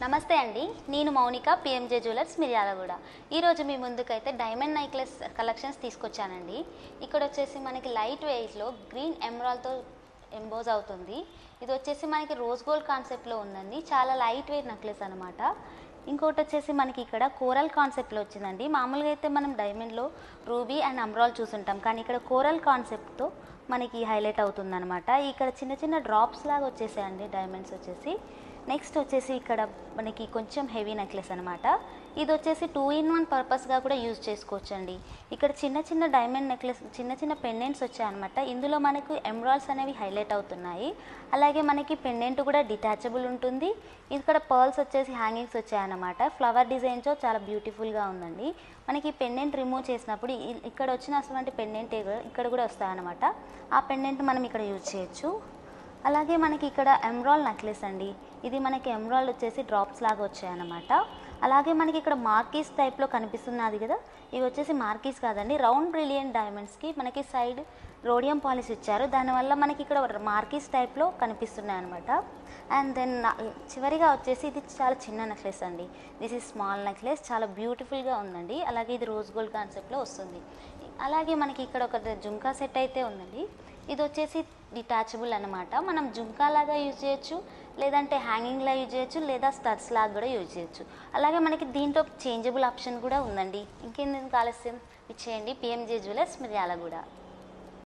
నమస్తే అండి, నేను మౌనిక, పిఎంజే జ్యువెలర్స్ మిర్యాలగూడ. ఈరోజు మీ ముందుకైతే డైమండ్ నెక్లెస్ కలెక్షన్స్ తీసుకొచ్చానండి. ఇక్కడ వచ్చేసి మనకి లైట్ వెయిట్లో గ్రీన్ ఎమరాల్డ్తో ఎంబోజ్ అవుతుంది. ఇది వచ్చేసి మనకి రోజ్ గోల్డ్ కాన్సెప్ట్లో ఉందండి. చాలా లైట్ వెయిట్ నెక్లెస్ అనమాట. ఇంకోటి వచ్చేసి మనకి ఇక్కడ కోరల్ కాన్సెప్ట్లో వచ్చిందండి. మామూలుగా అయితే మనం డైమండ్లో రూబీ అండ్ ఎమరాల్డ్ చూసుంటాం, కానీ ఇక్కడ కోరల్ కాన్సెప్ట్తో మనకి హైలైట్ అవుతుందన్నమాట. ఇక్కడ చిన్న చిన్న డ్రాప్స్ లాగా వచ్చేసాయండి డైమండ్స్ వచ్చేసి. నెక్స్ట్ వచ్చేసి ఇక్కడ మనకి కొంచెం హెవీ నెక్లెస్ అనమాట. ఇది వచ్చేసి 2-in-1 పర్పస్గా కూడా యూజ్ చేసుకోవచ్చు అండి. ఇక్కడ చిన్న చిన్న డైమండ్ నెక్లెస్, చిన్న చిన్న పెండెంట్స్ వచ్చాయన్నమాట. ఇందులో మనకు ఎమరాల్డ్స్ అనేవి హైలైట్ అవుతున్నాయి. అలాగే మనకి పెండెంట్ కూడా డిటాచబుల్ ఉంటుంది. ఇక్కడ పర్ల్స్ వచ్చేసి హ్యాంగింగ్స్ వచ్చాయన్నమాట. ఫ్లవర్ డిజైన్తో చాలా బ్యూటిఫుల్గా ఉందండి. మనకి పెండెంట్ రిమూవ్ చేసినప్పుడు ఇక్కడ వచ్చినటువంటి పెండెంట్ ఇక్కడ కూడా వస్తాయన్నమాట. ఆ పెండెంట్ మనం ఇక్కడ యూజ్ చేయొచ్చు. అలాగే మనకి ఇక్కడ ఎమరాల్డ్ నెక్లెస్ అండి. ఇది మనకి ఎమరాల్డ్ వచ్చేసి డ్రాప్స్ లాగా వచ్చాయన్నమాట. అలాగే మనకి ఇక్కడ మార్కీస్ టైప్లో కనిపిస్తున్నది కదా, ఇవి వచ్చేసి మార్కీస్ కాదండి, రౌండ్ బ్రిలియంట్ డైమండ్స్కి మనకి సైడ్ రోడియం పాలిష్ ఇచ్చారు. దానివల్ల మనకి ఇక్కడ మార్కీస్ టైప్లో కనిపిస్తున్నాయి అనమాట. అండ్ దెన్ చివరిగా వచ్చేసి ఇది చాలా చిన్న నెక్లెస్ అండి. దిస్ ఈజ్ స్మాల్ నెక్లెస్, చాలా బ్యూటిఫుల్గా ఉందండి. అలాగే ఇది రోజ్ గోల్డ్ కాన్సెప్ట్లో వస్తుంది. అలాగే మనకి ఇక్కడ ఒక జుంకా సెట్ అయితే ఉందండి. ఇది వచ్చేసి డిటాచబుల్ అనమాట. మనం జుంకా లాగా యూజ్ చేయొచ్చు, లేదంటే హ్యాంగింగ్లా యూజ్ చేయొచ్చు, లేదా స్టడ్స్ లాగా కూడా యూజ్ చేయొచ్చు. అలాగే మనకి దీంట్లో చేంజబుల్ ఆప్షన్ కూడా ఉందండి. ఇంకెందుకు ఆలస్యం, ఇచ్చేయండి. PMJ jewellers Miryalaguda.